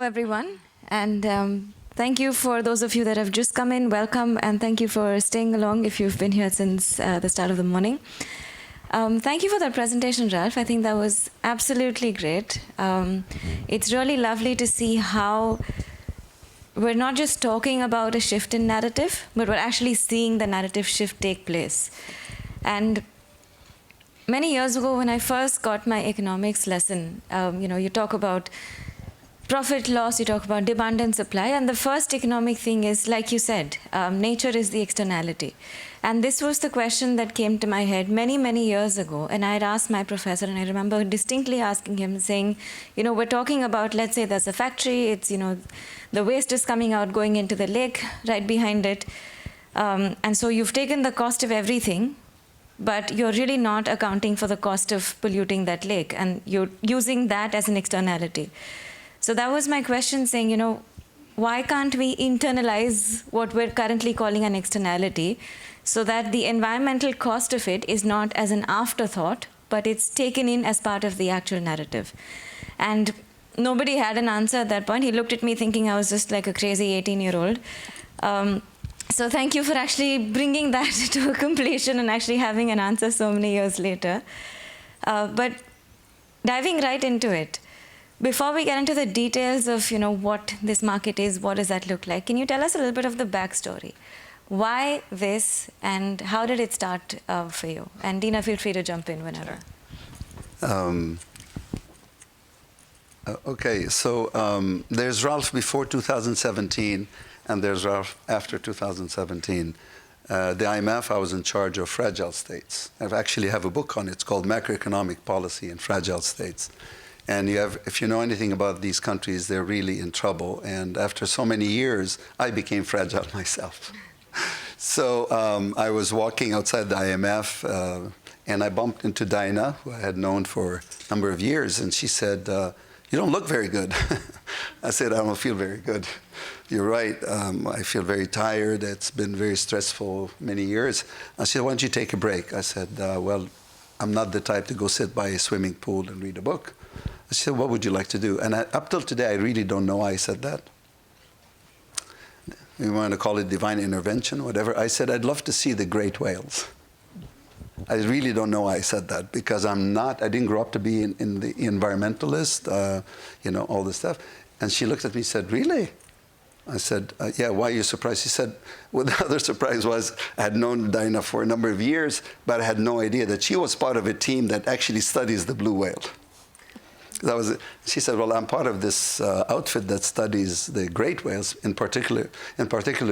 Everyone, and thank you for those of you that have just come in. Welcome, and thank you for staying along if you've been here since the start of the morning. Thank you for that presentation, Ralph. I think that was absolutely great. It's really lovely to see how we're not just talking about a shift in narrative, but we're actually seeing the narrative shift take place. And many years ago, when I first got my economics lesson, you talk about profit loss, you talk about demand and supply, and the first economic thing is, like you said, nature is the externality. And this was the question that came to my head many, many years ago, and I had asked my professor, and I remember distinctly asking him, saying, we're talking about, let's say there's a factory, it's, the waste is coming out, going into the lake right behind it, and so you've taken the cost of everything, but you're really not accounting for the cost of polluting that lake, and you're using that as an externality. So that was my question, saying, why can't we internalize what we're currently calling an externality so that the environmental cost of it is not as an afterthought, but it's taken in as part of the actual narrative? And nobody had an answer at that point. He looked at me thinking I was just like a crazy 18-year-old. So thank you for actually bringing that to a completion and actually having an answer so many years later. But diving right into it, before we get into the details of what this market is, what does that look like, can you tell us a little bit of the backstory? Why this, and how did it start for you? And Dina, feel free to jump in whenever. Okay, so there's Ralph before 2017, and there's Ralph after 2017. The IMF, I was in charge of fragile states. I actually have a book on it. It's called Macroeconomic Policy in Fragile States. And if you know anything about these countries, they're really in trouble. And after so many years, I became fragile myself. So I was walking outside the IMF, and I bumped into Dinah, who I had known for a number of years. And she said, "You don't look very good." I said, "I don't feel very good." "You're right. I feel very tired. It's been very stressful many years." I said, "Why don't you take a break?" I said, "Well, I'm not the type to go sit by a swimming pool and read a book." I said, "What would you like to do?" And up till today, I really don't know why I said that. You want to call it divine intervention, whatever. I said, "I'd love to see the great whales." I really don't know why I said that, because I didn't grow up to be in the environmentalist, all this stuff. And she looked at me and said, "Really?" I said, "Yeah, why are you surprised?" She said, well, the other surprise was I had known Dinah for a number of years, but I had no idea that she was part of a team that actually studies the blue whale. She said, "Well, I'm part of this outfit that studies the great whales, in particular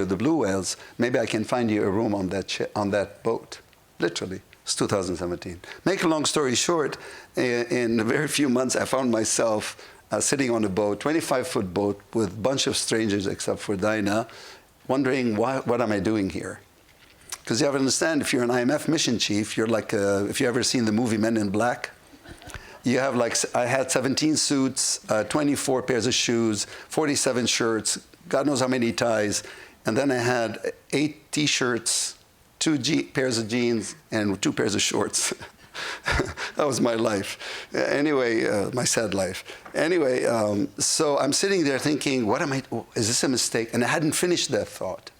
the blue whales. Maybe I can find you a room on that boat." Literally, it's 2017. Make a long story short, in a very few months, I found myself sitting on a boat, 25-foot boat, with a bunch of strangers except for Dinah, wondering, what am I doing here? Because you have to understand, if you're an IMF mission chief, you're like, if you ever seen the movie Men in Black, you have I had 17 suits, 24 pairs of shoes, 47 shirts, God knows how many ties, and then I had 8 T-shirts, 2 pairs of jeans, and 2 pairs of shorts. That was my life. Anyway, my sad life. Anyway, so I'm sitting there thinking, is this a mistake? And I hadn't finished that thought.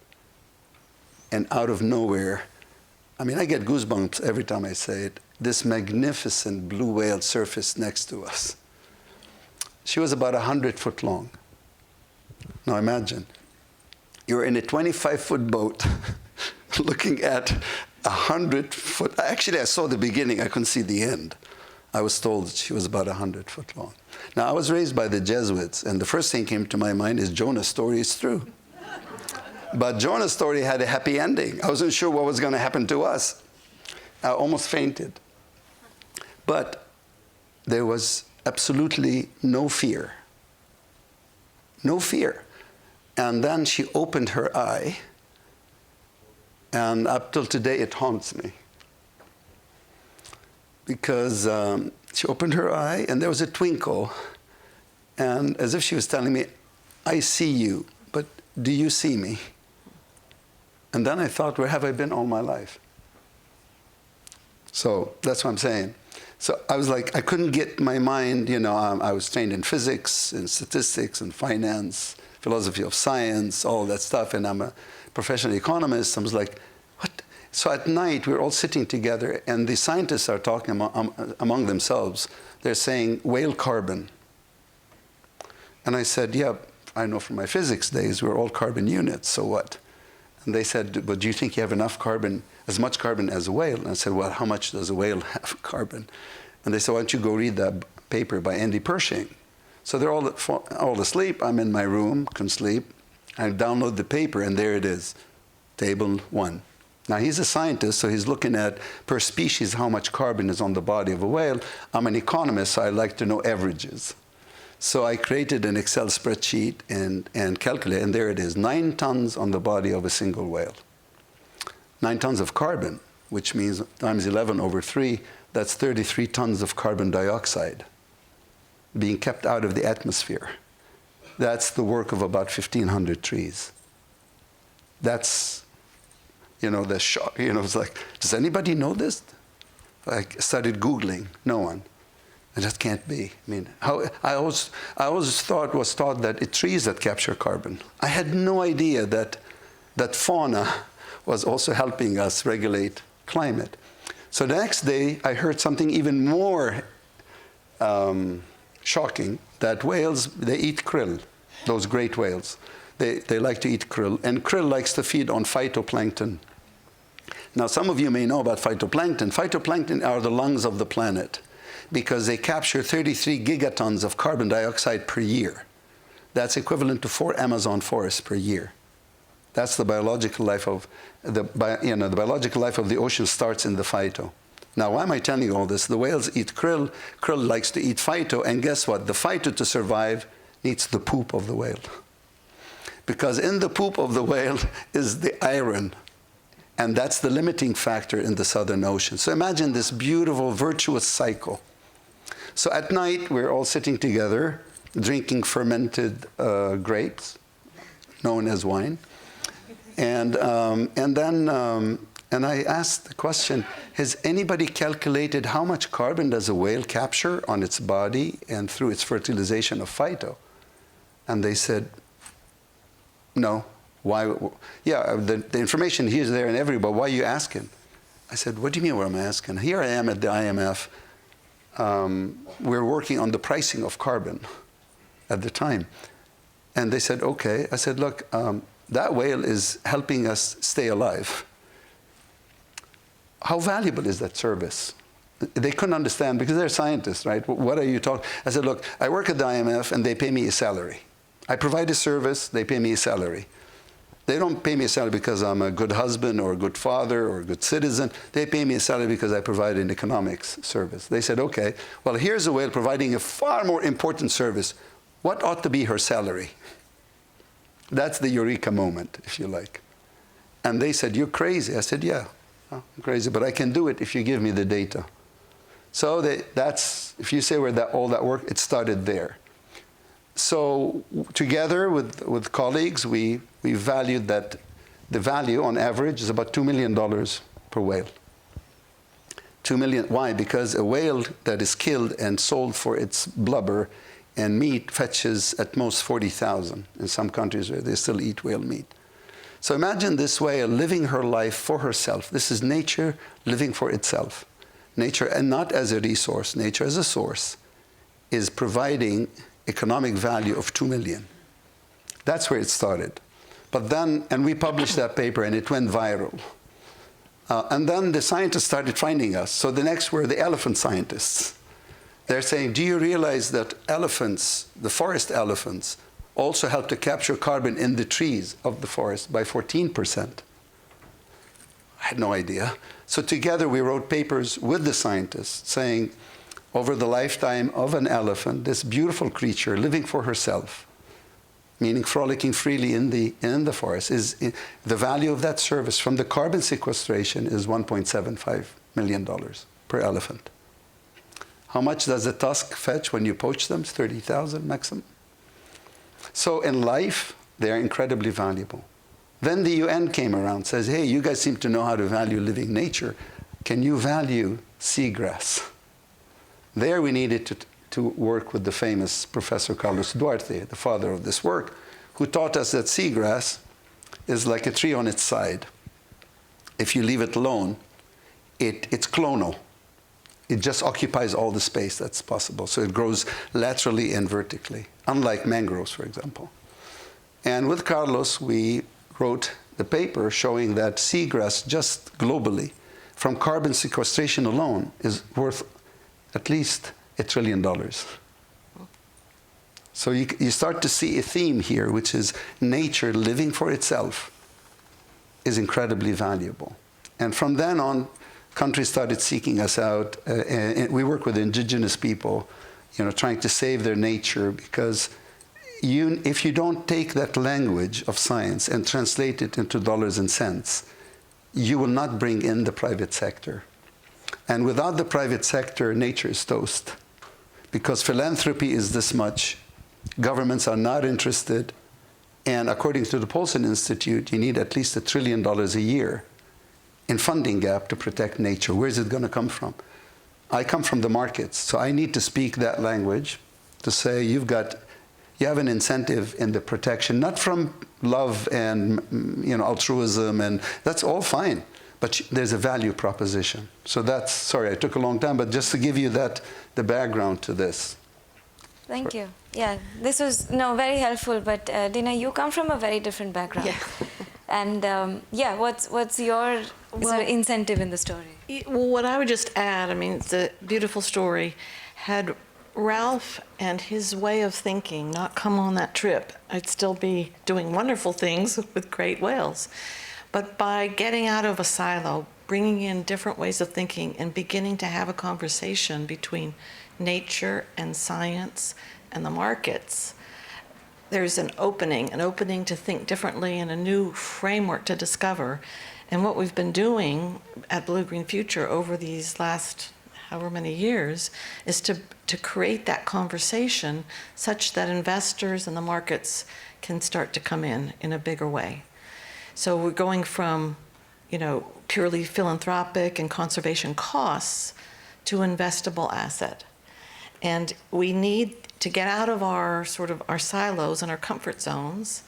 And out of nowhere, I get goosebumps every time I say it, this magnificent blue whale surfaced next to us. She was about 100 foot long. Now imagine, you're in a 25-foot boat looking at 100 foot. Actually, I saw the beginning. I couldn't see the end. I was told that she was about 100 foot long. Now, I was raised by the Jesuits, and the first thing came to my mind is Jonah's story is true. But Jonah's story had a happy ending. I wasn't sure what was going to happen to us. I almost fainted. But there was absolutely no fear. No fear. And then she opened her eye, and up till today, it haunts me. Because she opened her eye, and there was a twinkle, and as if she was telling me, "I see you, but do you see me?" And then I thought, where have I been all my life? So that's what I'm saying. So I was like, I couldn't get my mind, I was trained in physics and statistics and finance, philosophy of science, all that stuff, and I'm a professional economist. I was like, what? So at night, we're all sitting together, and the scientists are talking among themselves. They're saying, whale carbon. And I said, yeah, I know from my physics days, we're all carbon units, so what? And they said, but do you think you have enough carbon, as much carbon as a whale? And I said, well, how much does a whale have carbon? And they said, why don't you go read that paper by Andy Pershing? So they're all asleep. I'm in my room, can sleep. I download the paper, and there it is, table 1. Now, he's a scientist, so he's looking at, per species, how much carbon is on the body of a whale. I'm an economist, so I like to know averages. So I created an Excel spreadsheet and calculated, and there it is, 9 tons on the body of a single whale. 9 tons of carbon, which means times 11 over 3, that's 33 tons of carbon dioxide being kept out of the atmosphere. That's the work of about 1,500 trees. That's, the shock. It's like, does anybody know this? I started Googling, no one. And that can't be. I mean, I always was taught that it's trees that capture carbon. I had no idea that fauna was also helping us regulate climate. So the next day, I heard something even more shocking, that whales, they eat krill, those great whales. They like to eat krill, and krill likes to feed on phytoplankton. Now, some of you may know about phytoplankton. Phytoplankton are the lungs of the planet because they capture 33 gigatons of carbon dioxide per year. That's equivalent to 4 Amazon forests per year. That's the biological life of the biological life of the ocean starts in the phyto. Now, why am I telling you all this? The whales eat krill. Krill likes to eat phyto, and guess what? The phyto to survive needs the poop of the whale, because in the poop of the whale is the iron, and that's the limiting factor in the Southern Ocean. So imagine this beautiful, virtuous cycle. So at night, we're all sitting together, drinking fermented grapes, known as wine. And I asked the question, has anybody calculated how much carbon does a whale capture on its body and through its fertilization of phyto? And they said, no. Why? Yeah, the information here is there and everywhere, but why are you asking? I said, what do you mean what I'm asking? Here I am at the IMF. We're working on the pricing of carbon at the time. And they said, okay. I said, look, that whale is helping us stay alive. How valuable is that service? They couldn't understand because they're scientists, right? What are you talking? I said, look, I work at the IMF and they pay me a salary. I provide a service, they pay me a salary. They don't pay me a salary because I'm a good husband or a good father or a good citizen. They pay me a salary because I provide an economics service. They said, okay, well, here's a whale providing a far more important service. What ought to be her salary? That's the eureka moment, if you like. And they said, you're crazy. I said, yeah, I'm crazy, but I can do it if you give me the data. So that's, if you say where all that work, it started there. So together with colleagues, we valued that the value on average is about $2 million per whale. 2 million, why? Because a whale that is killed and sold for its blubber and meat fetches at most 40,000 in some countries where they still eat whale meat. So imagine this whale living her life for herself. This is nature living for itself. Nature, and not as a resource, nature as a source, is providing economic value of 2 million. That's where it started. But then, and we published that paper and it went viral. And then the scientists started finding us. So the next were the elephant scientists. They're saying, do you realize that elephants, the forest elephants, also help to capture carbon in the trees of the forest by 14%? I had no idea. So together we wrote papers with the scientists saying, over the lifetime of an elephant, this beautiful creature living for herself, meaning frolicking freely in the forest, is the value of that service from the carbon sequestration is $1.75 million per elephant. How much does a tusk fetch when you poach them? It's 30,000 maximum. So in life, they are incredibly valuable. Then the UN came around, says, hey, you guys seem to know how to value living nature. Can you value seagrass? There we needed to work with the famous Professor Carlos Duarte, the father of this work, who taught us that seagrass is like a tree on its side. If you leave it alone, it's clonal. It just occupies all the space that's possible. So it grows laterally and vertically, unlike mangroves, for example. And with Carlos, we wrote the paper showing that seagrass, just globally, from carbon sequestration alone, is worth at least $1 trillion. So you start to see a theme here, which is nature living for itself is incredibly valuable. And from then on, countries started seeking us out. And we work with indigenous people, trying to save their nature, because if you don't take that language of science and translate it into dollars and cents, you will not bring in the private sector. And without the private sector, nature is toast. Because philanthropy is this much, governments are not interested, and according to the Paulson Institute, you need at least $1 trillion a year in funding gap to protect nature. Where's it going to come from? I come from the markets, so I need to speak that language to say you have an incentive in the protection, not from love and altruism, and that's all fine, but there's a value proposition. So that's, sorry, I took a long time, but just to give you the background to this. Thank you. Yeah, this was very helpful. But Dina, you come from a very different background. Yeah. And what's your sort of incentive in the story? Well, what I would just add, it's a beautiful story. Had Ralph and his way of thinking not come on that trip, I'd still be doing wonderful things with great whales. But by getting out of a silo, bringing in different ways of thinking, and beginning to have a conversation between nature and science and the markets, there's an opening to think differently and a new framework to discover. And what we've been doing at Blue Green Future over these last however many years is to create that conversation such that investors and the markets can start to come in a bigger way. So we're going from, purely philanthropic and conservation costs to investable asset. And we need to get out of our silos and our comfort zones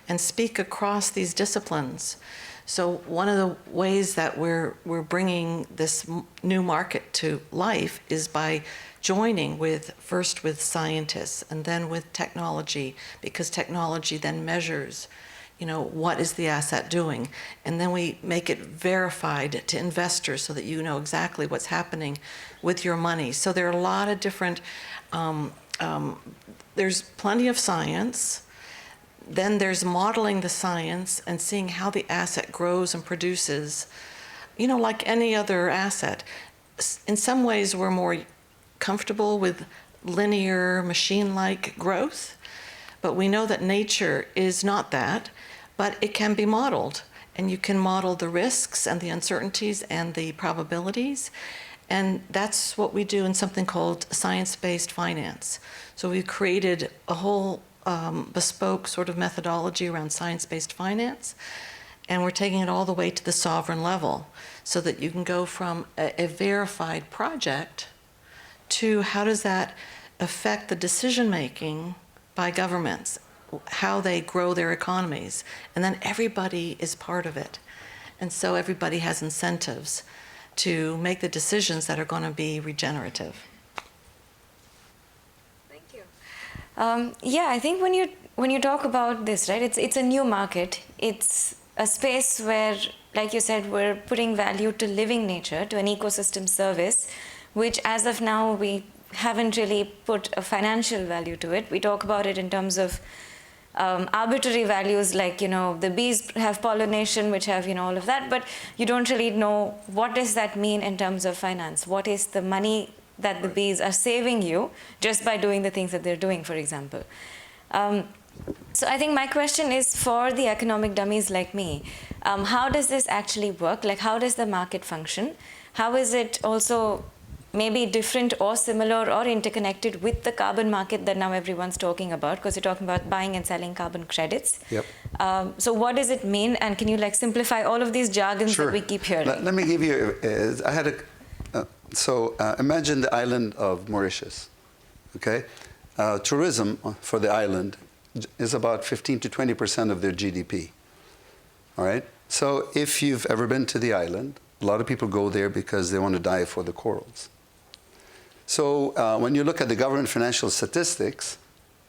and speak across these disciplines. So one of the ways that we're bringing this new market to life is by joining first with scientists and then with technology, because technology then measures, what is the asset doing? And then we make it verified to investors so that you know exactly what's happening with your money. So there are a lot of different, there's plenty of science. Then there's modeling the science and seeing how the asset grows and produces, like any other asset. In some ways, we're more comfortable with linear, machine-like growth, but we know that nature is not that, but it can be modeled. And you can model the risks and the uncertainties and the probabilities. And that's what we do in something called science-based finance. So we've created a whole bespoke sort of methodology around science-based finance, and we're taking it all the way to the sovereign level so that you can go from a verified project to how does that affect the decision-making by governments, how they grow their economies, and then everybody is part of it. And so everybody has incentives to make the decisions that are going to be regenerative. I think when you talk about this, right, it's a new market. It's a space where, like you said, we're putting value to living nature, to an ecosystem service, which as of now we haven't really put a financial value to it. We talk about it in terms of arbitrary values, like, the bees have pollination, which have, all of that, but you don't really know what does that mean in terms of finance. What is the money that the bees are saving you just by doing the things that they're doing, for example. So I think my question is for the economic dummies like me, how does this actually work? Like, how does the market function? How is it also maybe different or similar or interconnected with the carbon market that now everyone's talking about? Because you're talking about buying and selling carbon credits. Yep. So what does it mean? And can you simplify all of these jargons that we keep hearing? Let me give you, I had So imagine the island of Mauritius, okay? Tourism for the island is about 15 to 20% of their GDP, all right? So if you've ever been to the island, a lot of people go there because they want to dive for the corals. So when you look at the government financial statistics,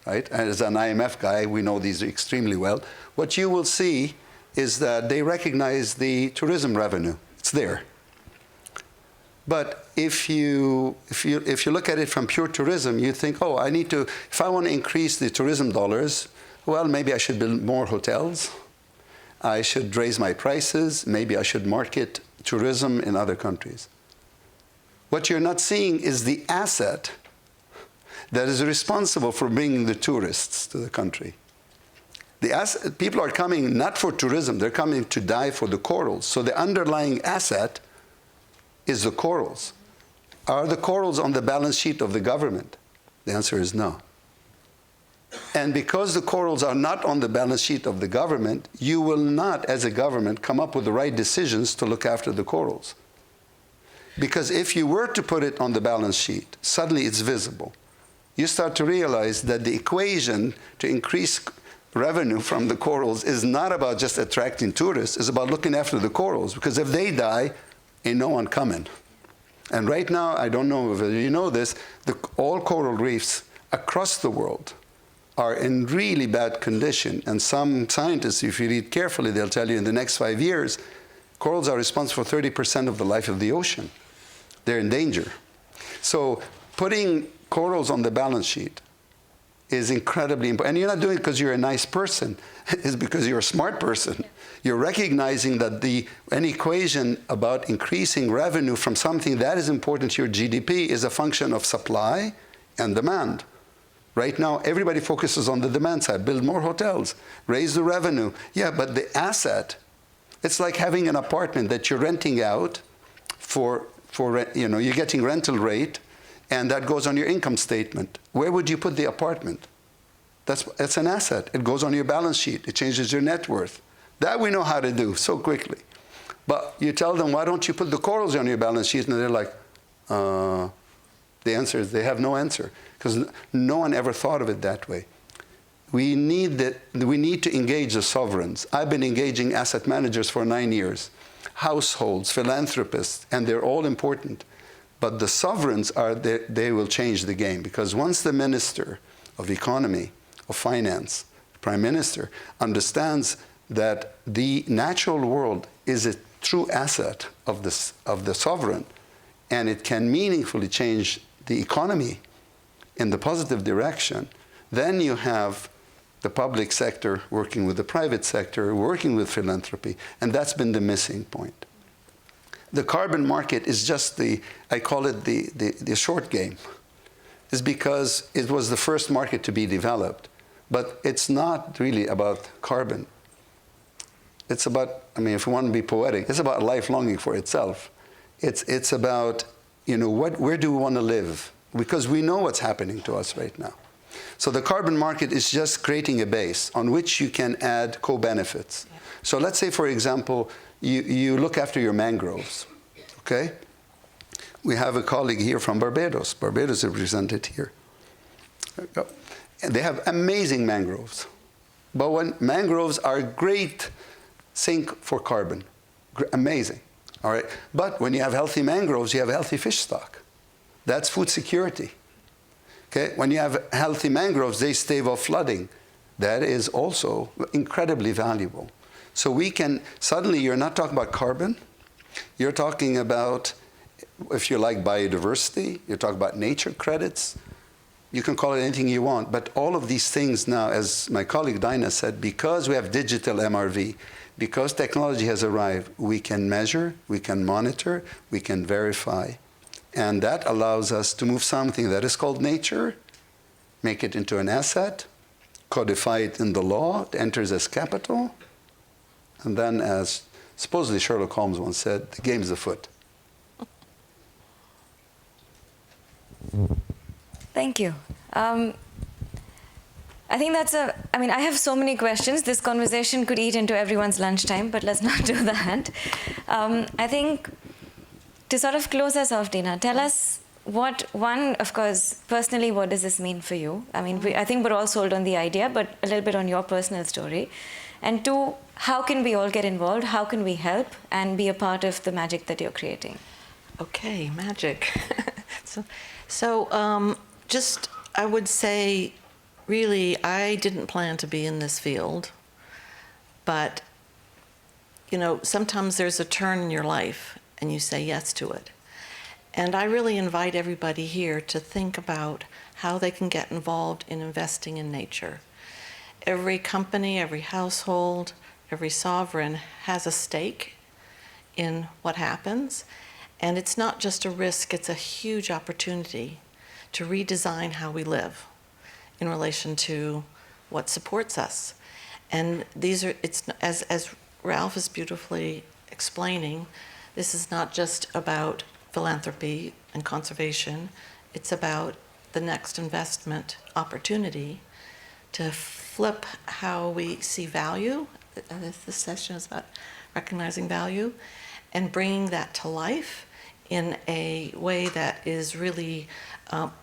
right, as an IMF guy, we know these extremely well, what you will see is that they recognize the tourism revenue. It's there. But if you look at it from pure tourism, you think, oh, if I want to increase the tourism dollars, well, maybe I should build more hotels. I should raise my prices. Maybe I should market tourism in other countries. What you're not seeing is the asset that is responsible for bringing the tourists to the country. People are coming not for tourism, they're coming to dive for the corals. So the underlying asset is the corals. Are the corals on the balance sheet of the government? The answer is no. And because the corals are not on the balance sheet of the government, you will not, as a government, come up with the right decisions to look after the corals. Because if you were to put it on the balance sheet, suddenly it's visible. You start to realize that the equation to increase revenue from the corals is not about just attracting tourists, it's about looking after the corals. Because if they die, ain't no one coming. And right now, I don't know if you know this, all coral reefs across the world are in really bad condition. And some scientists, if you read carefully, they'll tell you in the next 5 years, corals are responsible for 30% of the life of the ocean. They're in danger. So putting corals on the balance sheet is incredibly important. And you're not doing it because you're a nice person. It's because you're a smart person. Yeah. You're recognizing that an equation about increasing revenue from something that is important to your GDP is a function of supply and demand. Right now, everybody focuses on the demand side. Build more hotels, raise the revenue. Yeah, but the asset, it's like having an apartment that you're renting out for you're getting rental rate, and that goes on your income statement. Where would you put the apartment? That's an asset. It goes on your balance sheet. It changes your net worth. That we know how to do so quickly. But you tell them, why don't you put the corals on your balance sheet? And they're like, the answer is they have no answer, because no one ever thought of it that way. We need to engage the sovereigns. I've been engaging asset managers for 9 years, households, philanthropists, and they're all important. But the sovereigns they will change the game, because once the Minister of Economy, of Finance, Prime Minister, understands that the natural world is a true asset of the sovereign, and it can meaningfully change the economy in the positive direction, then you have the public sector working with the private sector, working with philanthropy, and that's been the missing point. The carbon market is just I call it the short game. It's because it was the first market to be developed. But it's not really about carbon. It's about, if you want to be poetic, it's about life longing for itself. It's about, where do we want to live? Because we know what's happening to us right now. So the carbon market is just creating a base on which you can add co-benefits. Yeah. So let's say, for example, you look after your mangroves, okay? We have a colleague here from Barbados. Barbados is represented here. And they have amazing mangroves. But when mangroves are a great sink for carbon, amazing, all right? But when you have healthy mangroves, you have a healthy fish stock. That's food security, okay? When you have healthy mangroves, they stave off flooding. That is also incredibly valuable. So we can, suddenly you're not talking about carbon, you're talking about, if you like, biodiversity, you're talking about nature credits, you can call it anything you want, but all of these things now, as my colleague Dinah said, because we have digital MRV, because technology has arrived, we can measure, we can monitor, we can verify, and that allows us to move something that is called nature, make it into an asset, codify it in the law, it enters as capital, and then, as supposedly Sherlock Holmes once said, the game's afoot. Thank you. I think I have so many questions. This conversation could eat into everyone's lunchtime, but let's not do that. I think to sort of close us off, Dina, tell us of course, personally, what does this mean for you? I mean, I think we're all sold on the idea, but a little bit on your personal story. And two, how can we all get involved? How can we help and be a part of the magic that you're creating? Okay, magic. So, just, I would say, really, I didn't plan to be in this field, but, you know, sometimes there's a turn in your life and you say yes to it. And I really invite everybody here to think about how they can get involved in investing in nature. Every company, every household, every sovereign has a stake in what happens. And it's not just a risk, it's a huge opportunity to redesign how we live in relation to what supports us. And these are, it's, as Ralph is beautifully explaining, this is not just about philanthropy and conservation, it's about the next investment opportunity to flip how we see value. This session is about recognizing value and bringing that to life in a way that is really,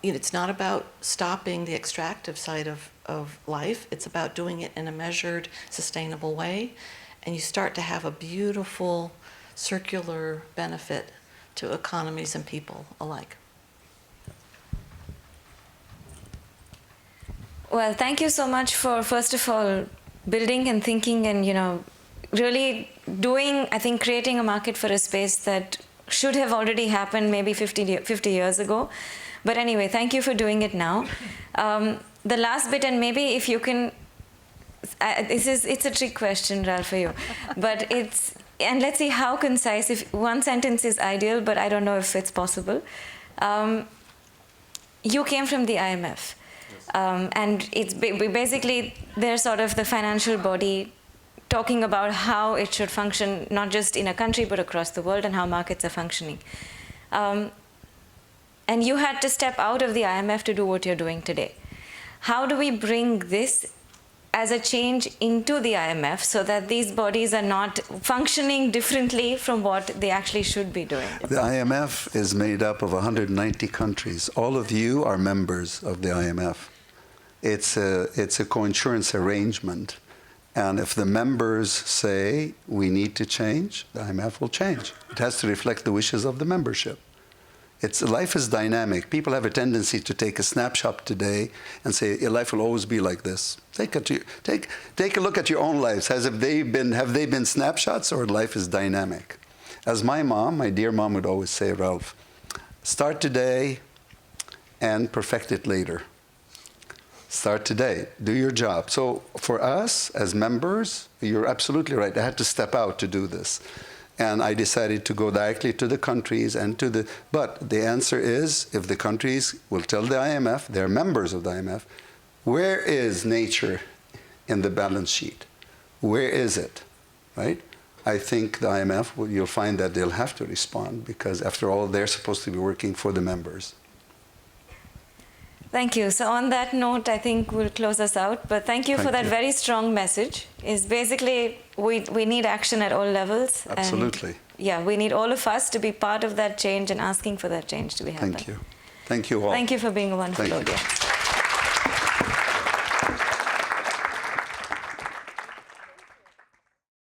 it's not about stopping the extractive side of life, it's about doing it in a measured, sustainable way, and you start to have a beautiful circular benefit to economies and people alike. Well, thank you so much for, first of all, building and thinking and, you know, really doing, I think, creating a market for a space that should have already happened maybe 50 years ago. But anyway, thank you for doing it now. The last bit, and maybe if you can, it's a trick question, Ralph, for you, but it's, and let's see how concise, if one sentence is ideal, but I don't know if it's possible. You came from the IMF, and it's basically, they're sort of the financial body talking about how it should function, not just in a country, but across the world, and how markets are functioning. And you had to step out of the IMF to do what you're doing today. How do we bring this as a change into the IMF so that these bodies are not functioning differently from what they actually should be doing? The IMF is made up of 190 countries. All of you are members of the IMF. It's a co-insurance arrangement. And if the members say we need to change, the IMF will change. It has to reflect the wishes of the membership. Life is dynamic. People have a tendency to take a snapshot today and say, your life will always be like this. Take a look at your own lives. Have they been snapshots, or life is dynamic? As my dear mom would always say, Ralph, start today and perfect it later. Start today, do your job. So for us as members, you're absolutely right. I had to step out to do this. And I decided to go directly to the countries and to the, but the answer is, if the countries will tell the IMF, they're members of the IMF, where is nature in the balance sheet? Where is it, right? I think the IMF, you'll find that they'll have to respond, because after all, they're supposed to be working for the members. Thank you. So on that note, I think we'll close us out. But thank you for that very strong message. Is basically, we need action at all levels. Absolutely. And yeah, we need all of us to be part of that change and asking for that change to be happening. Thank you. Thank you all. Thank you for being a wonderful audience.